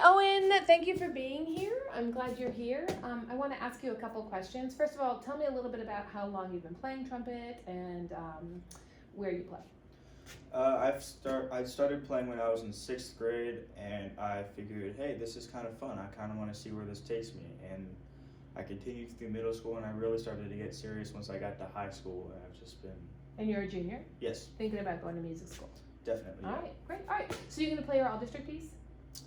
Owen. Thank you for being here. I'm glad you're here. I want to ask you a couple questions. First of all, tell me a little bit about how long you've been playing trumpet and where you play. I started playing when I was in 6th grade, and I figured, hey, this is kind of fun. I kind of want to see where this takes me, and I continued through middle school, and I really started to get serious once I got to high school, and I've just been. And you're a junior? Yes. Thinking about going to music school? Definitely. All right, great. All right, so you're going to play your all-district piece?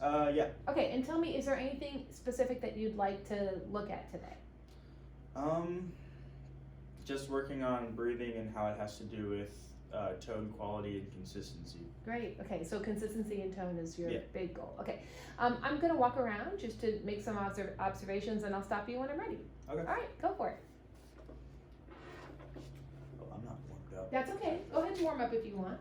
Yeah. Okay, and tell me, is there anything specific that you'd like to look at today? Just working on breathing and how it has to do with tone quality and consistency. Great. Okay, so consistency and tone is your Yeah. big goal. Okay, I'm going to walk around just to make some observations, and I'll stop you when I'm ready. Okay. All right, go for it. Oh, I'm not warmed up. That's okay. Go ahead and warm up if you want.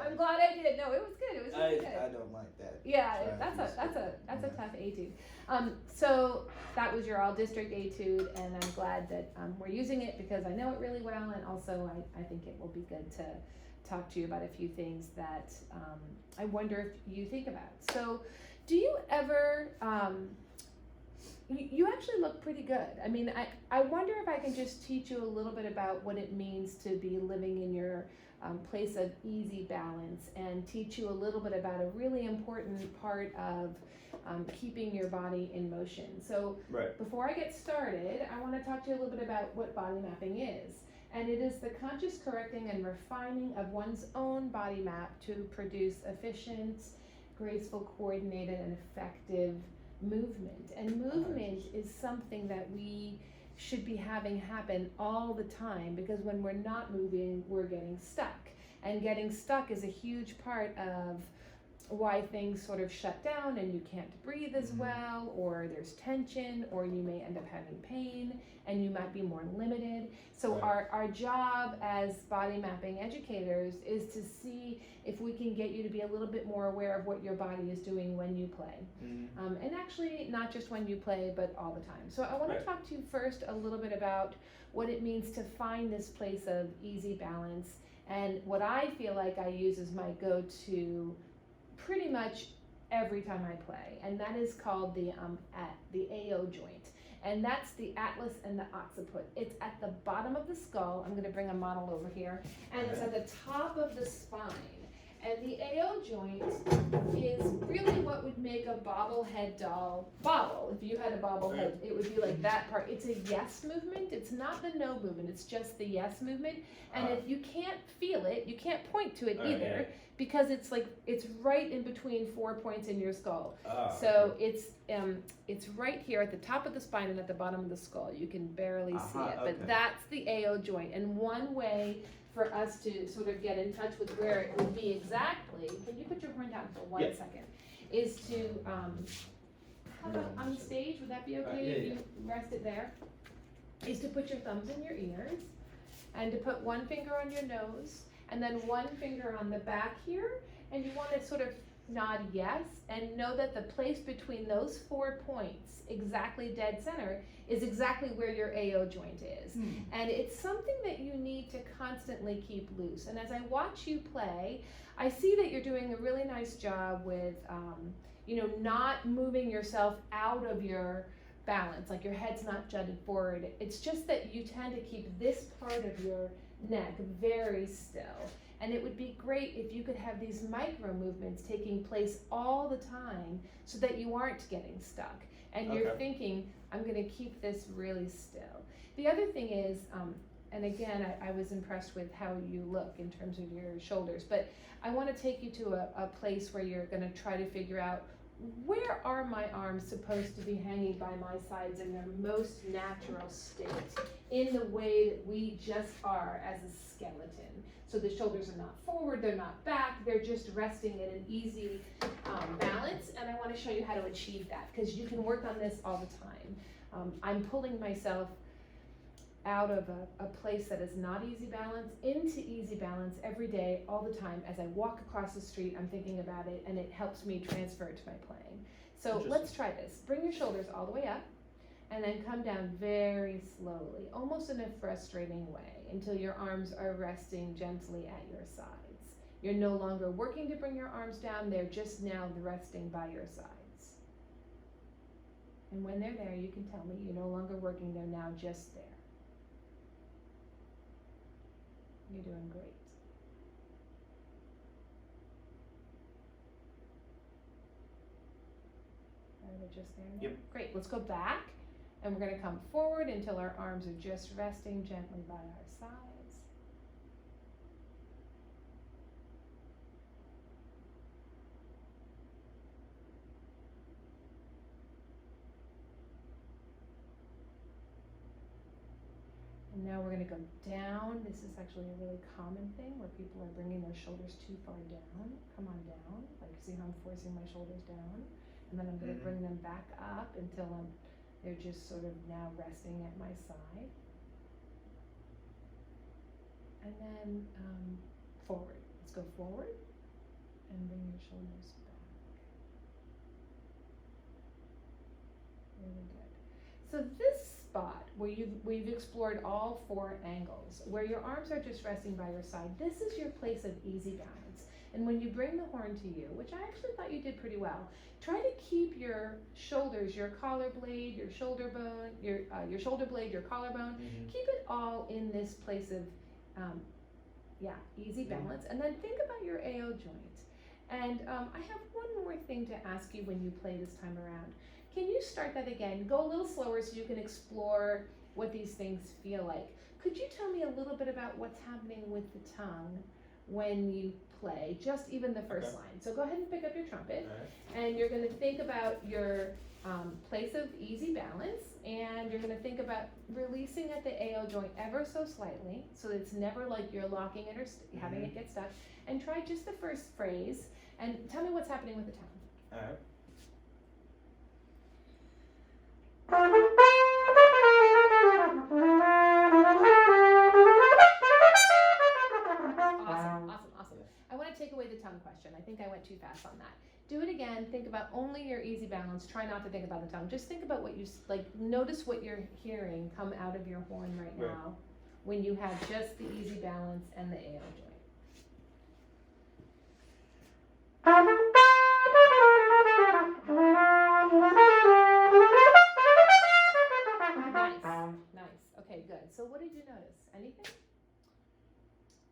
I'm glad I did. No, it was good. It was really good. I don't like that. Yeah, that's a tough etude. So that was your all district etude, and I'm glad that we're using it because I know it really well, and also I think it will be good to talk to you about a few things that I wonder if you think about. So, do you ever? You actually look pretty good. I mean, I wonder if I can just teach you a little bit about what it means to be living in your place of easy balance, and teach you a little bit about a really important part of keeping your body in motion. So right. Before I get started, I want to talk to you a little bit about what body mapping is. And it is the conscious correcting and refining of one's own body map to produce efficient, graceful, coordinated, and effective movement. And movement is something that we should be having happen all the time, because when we're not moving, we're getting stuck. And getting stuck is a huge part of why things sort of shut down and you can't breathe as well, or there's tension, or you may end up having pain and you might be more limited. So right. our job as body mapping educators is to see if we can get you to be a little bit more aware of what your body is doing when you play. And actually not just when you play, but all the time. So I want to talk to you first a little bit about what it means to find this place of easy balance, and what I feel like I use as my go-to pretty much every time I play, and that is called the AO joint, and that's the atlas and the occiput. It's at the bottom of the skull. I'm going to bring a model over here, and it's at the top of the spine. And the AO joint is really what would make a bobblehead doll bobble. If you had a bobblehead, it would be like that part. It's a yes movement. It's not the no movement. It's just the yes movement. And if you can't feel it, you can't point to it either, because it's right in between 4 points in your skull. So it's right here at the top of the spine and at the bottom of the skull. You can barely see it, but that's the AO joint. And one way for us to sort of get in touch with where it would be exactly, can you put your horn down for 1 second, is to, how about on stage, would that be okay if you rest it there? Is to put your thumbs in your ears, and to put one finger on your nose, and then one finger on the back here, and you want to sort of nod yes, and know that the place between those 4 points, exactly dead center, is exactly where your AO joint is. And it's something that you need to constantly keep loose. And as I watch you play, I see that you're doing a really nice job with, not moving yourself out of your balance, like your head's not jutted forward. It's just that you tend to keep this part of your neck very still. And it would be great if you could have these micro movements taking place all the time so that you aren't getting stuck. And you're thinking, I'm gonna keep this really still. The other thing is, and again, I was impressed with how you look in terms of your shoulders, but I wanna take you to a place where you're gonna try to figure out, where are my arms supposed to be hanging by my sides in their most natural state, in the way that we just are as a skeleton. So the shoulders are not forward, they're not back, they're just resting in an easy balance, and I want to show you how to achieve that, because you can work on this all the time. I'm pulling myself out of a place that is not easy balance into easy balance every day, all the time. As I walk across the street, I'm thinking about it, and it helps me transfer it to my playing. So let's try this. Bring your shoulders all the way up, and then come down very slowly, almost in a frustrating way, until your arms are resting gently at your sides. You're no longer working to bring your arms down, they're just now resting by your sides. And when they're there, you can tell me you're no longer working, they're now just there. You're doing great. Are they just there now? Yep. Great, let's go back. And we're going to come forward until our arms are just resting gently by our sides. And now we're going to go down. This is actually a really common thing where people are bringing their shoulders too far down. Come on down. Like, see how I'm forcing my shoulders down? And then I'm going to bring them back up until they're just sort of now resting at my side. And then forward. Let's go forward and bring your shoulders back. Really good. So this spot where we've explored all 4 angles, where your arms are just resting by your side, this is your place of easy balance. And when you bring the horn to you, which I actually thought you did pretty well, try to keep your shoulders, your collar blade, your shoulder bone, your shoulder blade, your collarbone, keep it all in this place of, easy balance. And then think about your AO joint. And I have one more thing to ask you when you play this time around. Can you start that again? Go a little slower so you can explore what these things feel like. Could you tell me a little bit about what's happening with the tongue when you play, just even the first line? So go ahead and pick up your trumpet, and you're going to think about your place of easy balance, and you're going to think about releasing at the AO joint ever so slightly, so that it's never like you're locking it or having it get stuck. And try just the first phrase, and tell me what's happening with the tongue. All right. Awesome. I want to take away the tongue question. I think I went too fast on that. Do it again. Think about only your easy balance. Try not to think about the tongue. Just think about what you, notice what you're hearing come out of your horn right now when you have just the easy balance and the AO joint. Nice. Okay, good. So what did you notice? Anything?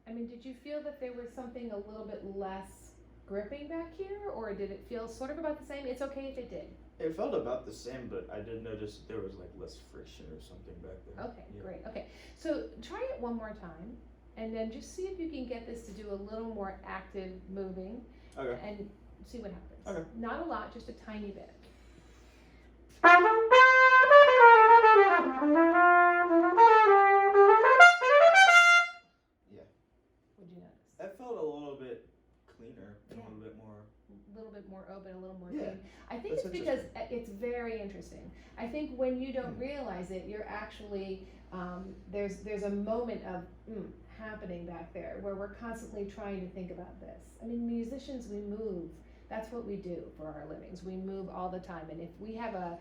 I mean, did you feel that there was something a little bit less gripping back here, or did it feel sort of about the same? It's okay if it did. It felt about the same, but I did notice there was less friction or something back there. Okay, great. Okay, so try it one more time, and then just see if you can get this to do a little more active moving. Okay. And see what happens. Okay. Not a lot, just a tiny bit. Yeah. What'd you notice? That felt a little bit cleaner and a little bit more open, a little more Yeah, clean. I think it's because it's very interesting. I think when you don't realize it, you're actually, there's a moment of happening back there where we're constantly trying to think about this. I mean, musicians, we move That's what we do for our livings. We move all the time, and if we have a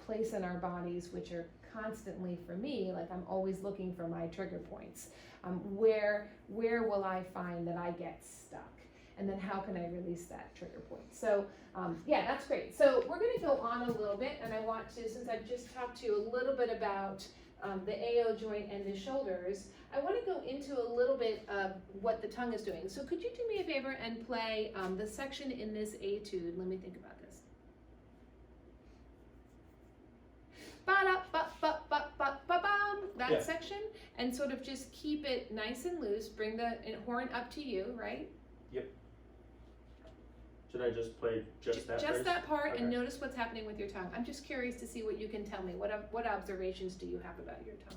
place in our bodies which are constantly, for me, like I'm always looking for my trigger points. Where will I find that I get stuck? And then how can I release that trigger point? So yeah, that's great. So we're going to go on a little bit, and I want to, since I've just talked to you a little bit about the AO joint and the shoulders, I want to go into a little bit of what the tongue is doing. So could you do me a favor and play the section in this etude? Let me think about this. That section, and sort of just keep it nice and loose. Bring the horn up to you, right? Yep. Should I just play just that Just first? that part, Okay. and notice what's happening with your tongue. I'm just curious to see what you can tell me. What observations do you have about your tongue?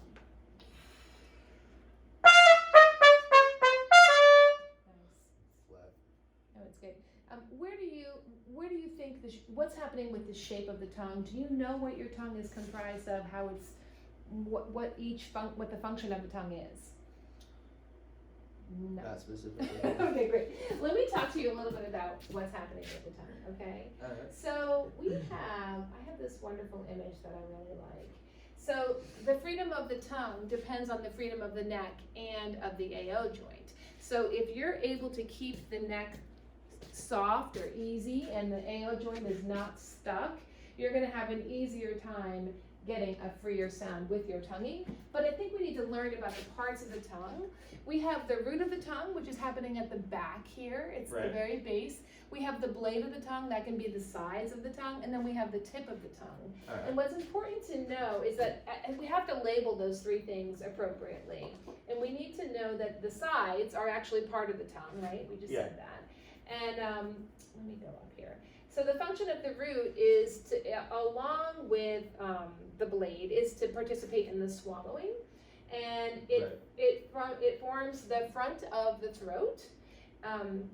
Nice. Flat. Oh, it's good. Where do you think what's happening with the shape of the tongue? Do you know what your tongue is comprised of? How it's what the function of the tongue is? No. Not specifically. Okay, great. Let me talk to you a little bit about what's happening with the tongue, okay? All right. So I have this wonderful image that I really like. So the freedom of the tongue depends on the freedom of the neck and of the AO joint. So if you're able to keep the neck soft or easy and the AO joint is not stuck, you're going to have an easier time getting a freer sound with your tonguing. But I think we need to learn about the parts of the tongue. We have the root of the tongue, which is happening at the back here. It's the very base. We have the blade of the tongue, that can be the sides of the tongue, and then we have the tip of the tongue. All right. And what's important to know is that we have to label those three things appropriately. And we need to know that the sides are actually part of the tongue, right? We just said that. And let me go up here. So the function of the root is to, along with the blade, is to participate in the swallowing, and it forms the front of the throat, and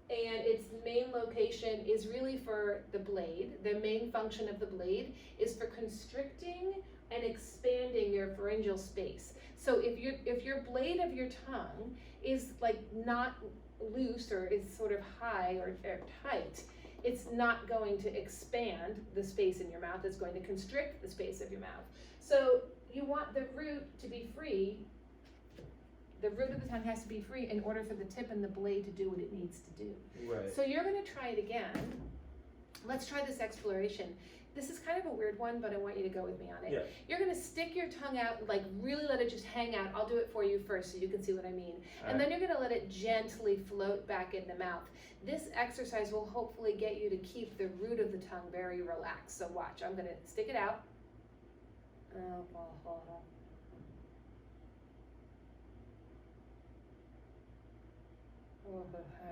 its main location is really for the blade. The main function of the blade is for constricting and expanding your pharyngeal space. So if your blade of your tongue is like not loose or is sort of high or tight, it's not going to expand the space in your mouth. It's going to constrict the space of your mouth. So you want the root to be free. The root of the tongue has to be free in order for the tip and the blade to do what it needs to do. Right. So you're going to try it again. Let's try this exploration. This is kind of a weird one, but I want you to go with me on it. Yeah. You're going to stick your tongue out, like really let it just hang out. I'll do it for you first so you can see what I mean. And then you're going to let it gently float back in the mouth. This exercise will hopefully get you to keep the root of the tongue very relaxed. So watch, I'm going to stick it out. Hang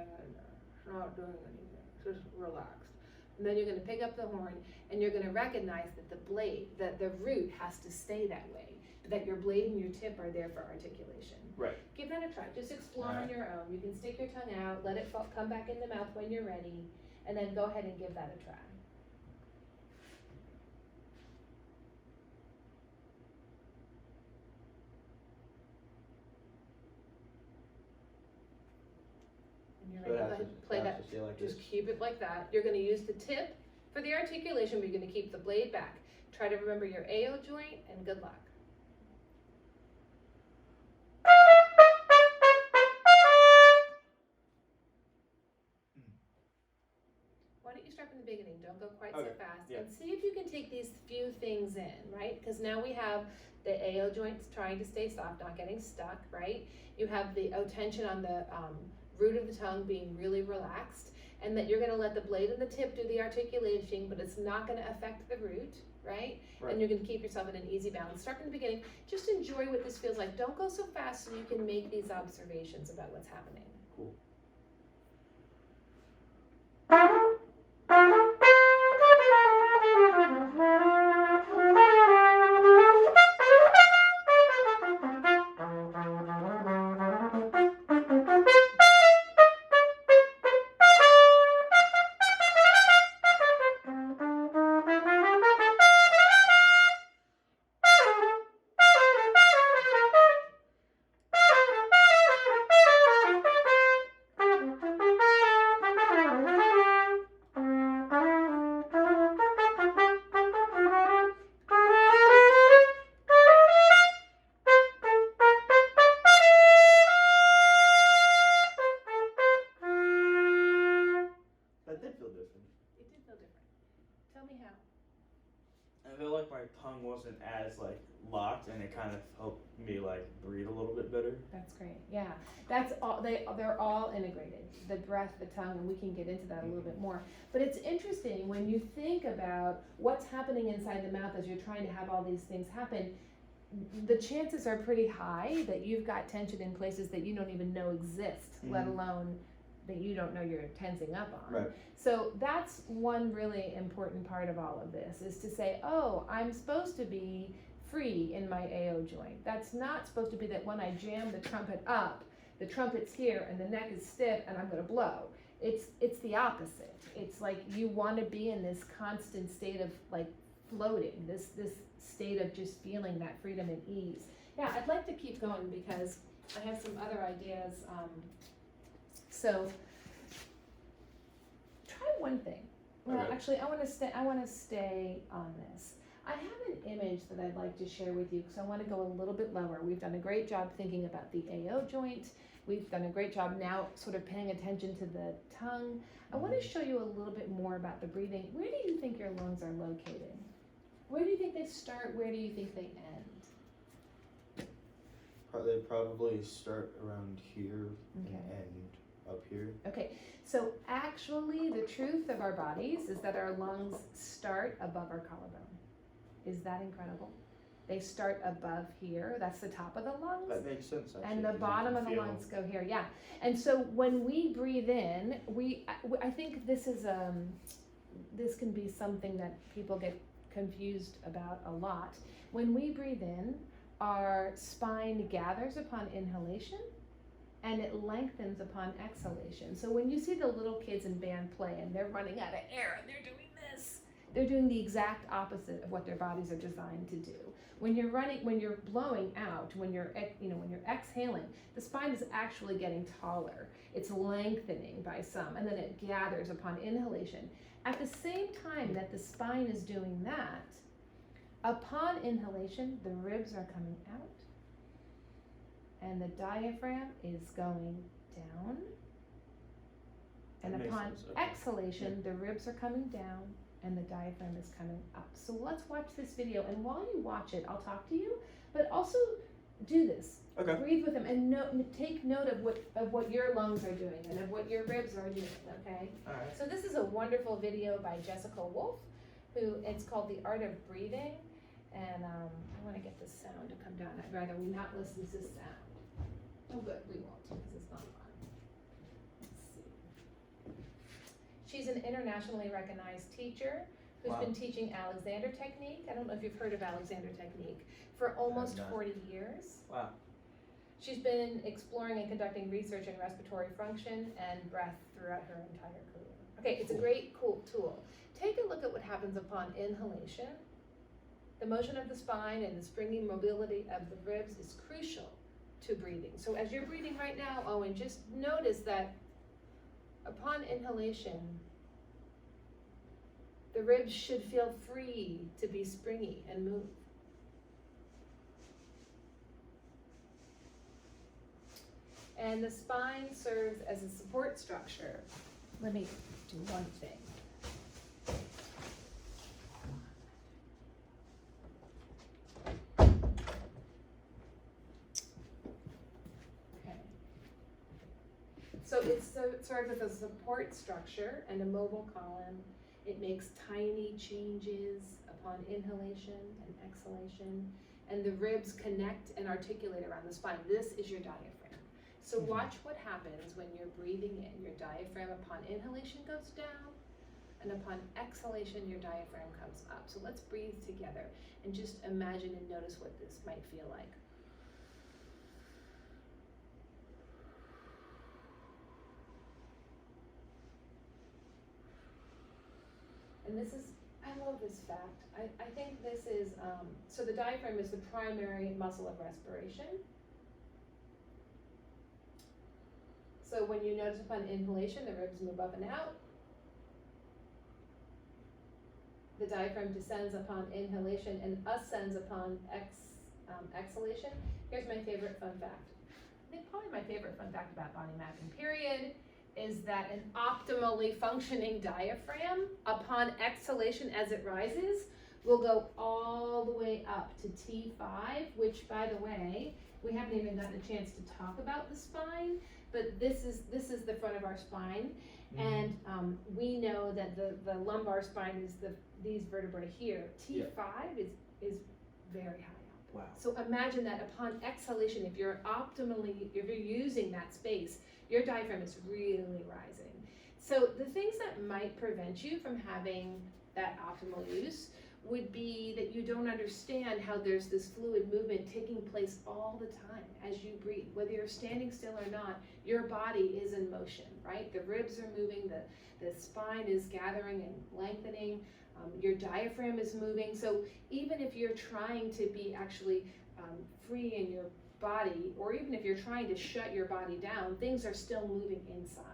in there. It's not doing anything. It's just relaxed. And then you're going to pick up the horn, and you're going to recognize that the root has to stay that way, that your blade and your tip are there for articulation. Right. Give that a try. Just explore on your own. You can stick your tongue out, let it come back in the mouth when you're ready, and then go ahead and give that a try. And you're ready. Go ahead and play that. Just keep it like that. You're going to use the tip for the articulation, but you're going to keep the blade back. Try to remember your AO joint, and good luck. Why don't you start from the beginning? Don't go quite so fast. And see if you can take these few things in, right? Because now we have the AO joints trying to stay soft, not getting stuck, right? You have the O tension on the root of the tongue being really relaxed, and that you're going to let the blade and the tip do the articulation, but it's not going to affect the root, right? And you're going to keep yourself in an easy balance. Start from the beginning. Just enjoy what this feels like. Don't go so fast so you can make these observations about what's happening. Cool. tongue wasn't as like locked, and it kind of helped me like breathe a little bit better. That's great. Yeah, that's all. They're all integrated. The breath, the tongue, and we can get into that a little bit more. But it's interesting when you think about what's happening inside the mouth as you're trying to have all these things happen. The chances are pretty high that you've got tension in places that you don't even know exist, let alone that you don't know you're tensing up on. Right. So that's one really important part of all of this, is to say, oh, I'm supposed to be free in my AO joint. That's not supposed to be that when I jam the trumpet up, the trumpet's here and the neck is stiff and I'm gonna blow. It's the opposite. It's like you want to be in this constant state of like floating, this state of just feeling that freedom and ease. Yeah, I'd like to keep going because I have some other ideas. So try one thing. Well, Okay. actually, I want to stay on this. I have an image that I'd like to share with you because I want to go a little bit lower. We've done a great job thinking about the AO joint. We've done a great job now sort of paying attention to the tongue. I want to show you a little bit more about the breathing. Where do you think your lungs are located? Where do you think they start? Where do you think they end? They probably start around here Okay. and end up here. Okay, so actually the truth of our bodies is that our lungs start above our collarbone. Is that incredible? They start above here, that's the top of the lungs. That makes sense, actually. And the 'cause you bottom can of the feel- lungs go here, yeah. And so when we breathe in, I think this is, this can be something that people get confused about a lot. When we breathe in, our spine gathers upon inhalation and it lengthens upon exhalation. So when you see the little kids in band play and they're running out of air and they're doing this, they're doing the exact opposite of what their bodies are designed to do. When you're blowing out, when you're exhaling, the spine is actually getting taller. It's lengthening by some, and then it gathers upon inhalation. At the same time that the spine is doing that, upon inhalation, the ribs are coming out, and the diaphragm is going down. And That makes upon sense, okay. exhalation, the ribs are coming down, and the diaphragm is coming up. So let's watch this video, and while you watch it, I'll talk to you, but also do this. Okay. Breathe with them and take note of what your lungs are doing and of what your ribs are doing, okay? All right. So this is a wonderful video by Jessica Wolf, it's called The Art of Breathing, and I want to get the sound to come down. I'd rather we not listen to sound. Oh good, we won't, because it's not fun. Let's see. She's an internationally recognized teacher who's Wow. been teaching Alexander Technique. I don't know if you've heard of Alexander Technique, for almost not. 40 years. Wow. She's been exploring and conducting research in respiratory function and breath throughout her entire career. Okay, it's a great, cool tool. Take a look at what happens upon inhalation. The motion of the spine and the springy mobility of the ribs is crucial to breathing. So as you're breathing right now, Owen, just notice that upon inhalation, the ribs should feel free to be springy and move. And the spine serves as a support structure. Let me do one thing. Okay. So it serves as a support structure and a mobile column. It makes tiny changes upon inhalation and exhalation, and the ribs connect and articulate around the spine. This is your diaphragm. So watch what happens when you're breathing in. Your diaphragm upon inhalation goes down, and upon exhalation, your diaphragm comes up. So let's breathe together and just imagine and notice what this might feel like. And this is, I love this fact. I think this is, so the diaphragm is the primary muscle of respiration. So when you notice upon inhalation, the ribs move up and out. The diaphragm descends upon inhalation and ascends upon exhalation. Here's my favorite fun fact. I think probably my favorite fun fact about body mapping, period, is that an optimally functioning diaphragm upon exhalation as it rises We'll go all the way up to T5, which, by the way, we haven't even gotten a chance to talk about the spine, but this is the front of our spine, and we know that the lumbar spine is these vertebrae here. T5 is very high up. Wow. So imagine that upon exhalation, if you're using that space, your diaphragm is really rising. So the things that might prevent you from having that optimal use would be that you don't understand how there's this fluid movement taking place all the time as you breathe. Whether you're standing still or not, your body is in motion, right? The ribs are moving, the spine is gathering and lengthening, your diaphragm is moving. So even if you're trying to be actually free in your body, or even if you're trying to shut your body down, things are still moving inside.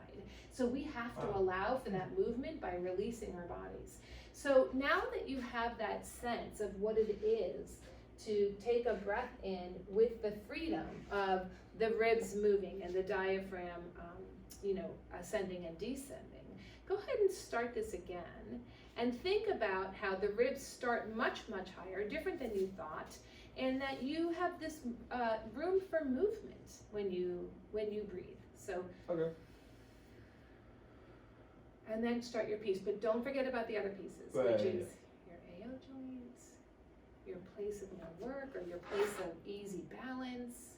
So we have to allow for that movement by releasing our bodies. So now that you have that sense of what it is to take a breath in with the freedom of the ribs moving and the diaphragm, ascending and descending, go ahead and start this again and think about how the ribs start much, much higher, different than you thought, and that you have this room for movement when you breathe. So. Okay. And then start your piece, but don't forget about the other pieces, Right. which is your AO joints, your place of no work, or your place of easy balance,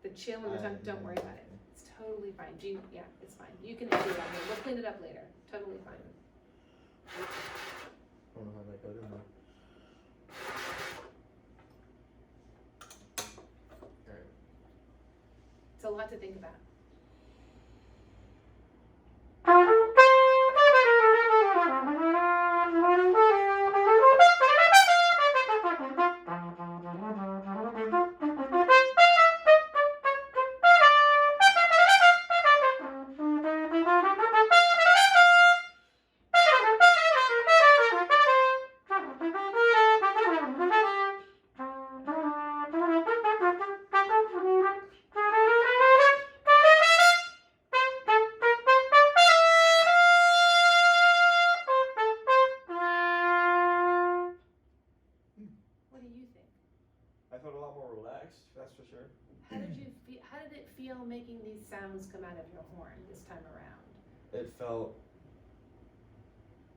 the chill in the tongue. Don't worry about it. It's totally fine. Yeah, it's fine. You can empty it out here. We'll clean it up later. Totally fine. I don't know how that got in there. Alright. It's a lot to think about. That's for sure. How did it feel making these sounds come out of your horn this time around? It felt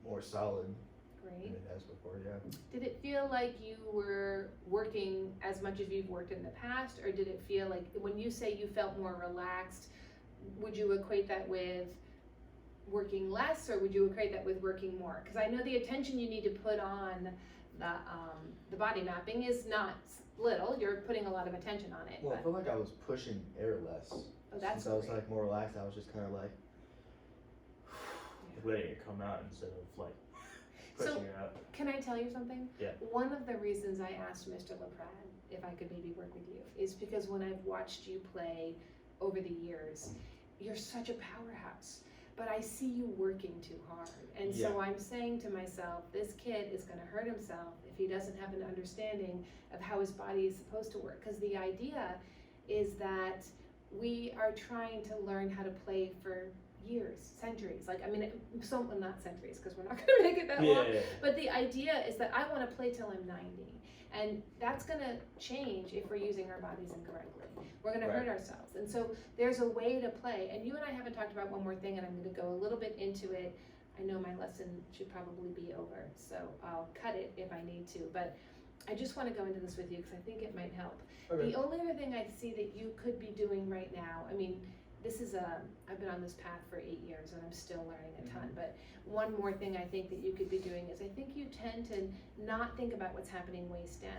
more solid Great. than it has before, yeah. Did it feel like you were working as much as you've worked in the past, or did it feel like, when you say you felt more relaxed, would you equate that with working less, or would you equate that with working more? Because I know the attention you need to put on the body mapping is not little. You're putting a lot of attention on it. Well, I feel like I was pushing air less. Oh, that's Since I was great. like more relaxed, I was just kind of like letting it come out instead of like pushing it out. Can I tell you something? Yeah. One of the reasons I asked Mr. LaPrade if I could maybe work with you is because when I've watched you play over the years, you're such a powerhouse. But I see you working too hard. And so I'm saying to myself, this kid is going to hurt himself if he doesn't have an understanding of how his body is supposed to work. Because the idea is that we are trying to learn how to play for years, centuries. Like, I mean, well, not centuries, because we're not going to make it that long. Yeah. But the idea is that I want to play till I'm 90. And that's going to change if we're using our bodies incorrectly. We're going to hurt ourselves. And so there's a way to play. And you and I haven't talked about one more thing, and I'm going to go a little bit into it. I know my lesson should probably be over, so I'll cut it if I need to. But I just want to go into this with you because I think it might help. Okay. The only other thing I see that you could be doing right now, I mean, I've been on this path for 8 years and I'm still learning a ton, but one more thing I think that you could be doing is I think you tend to not think about what's happening waist down.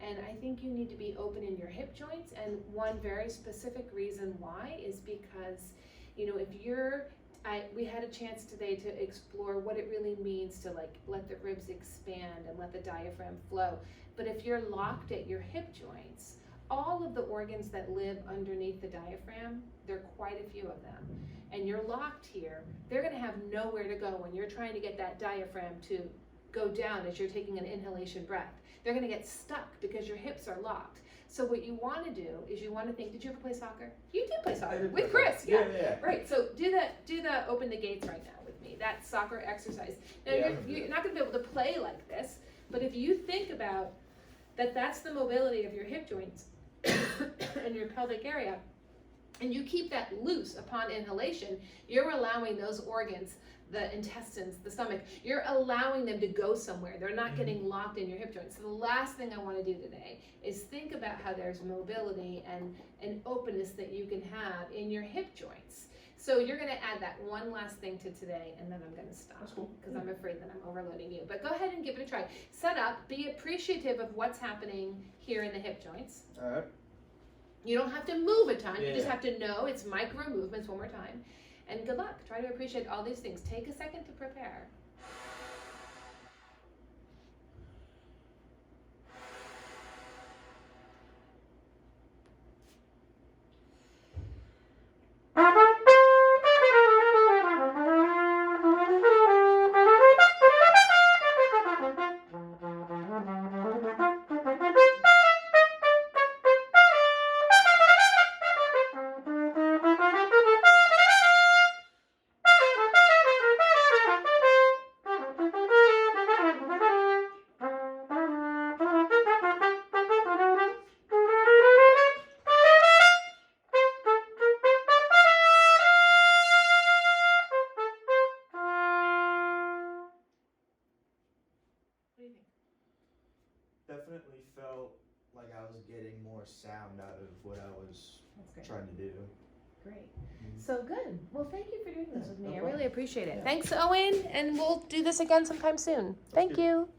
And I think you need to be open in your hip joints, and one very specific reason why is because, if we had a chance today to explore what it really means to like let the ribs expand and let the diaphragm flow. But if you're locked at your hip joints, all of the organs that live underneath the diaphragm, there are quite a few of them, and you're locked here, they're going to have nowhere to go when you're trying to get that diaphragm to go down as you're taking an inhalation breath. They're going to get stuck because your hips are locked. So what you want to do is you want to think, did you ever play soccer? You did play soccer with Chris, yeah. Right, so do the open the gates right now with me, that soccer exercise. Now you're not going to be able to play like this, But if you think about that, that's the mobility of your hip joints and your pelvic area, and you keep that loose upon inhalation, you're allowing those organs, the intestines, the stomach, you're allowing them to go somewhere. They're not getting locked in your hip joints. So the last thing I want to do today is think about how there's mobility and openness that you can have in your hip joints. So you're going to add that one last thing to today, and then I'm going to stop because I'm afraid that I'm overloading you. But go ahead and give it a try. Set up, be appreciative of what's happening here in the hip joints. All right. You don't have to move a ton. You just have to know it's micro movements one more time. And good luck. Try to appreciate all these things. Take a second to prepare. Definitely felt like I was getting more sound out of what I was trying to do. Great. So good. Well, thank you for doing this with me. No I problem. really appreciate it. Yeah. Thanks, Owen, and we'll do this again sometime soon. Thank you.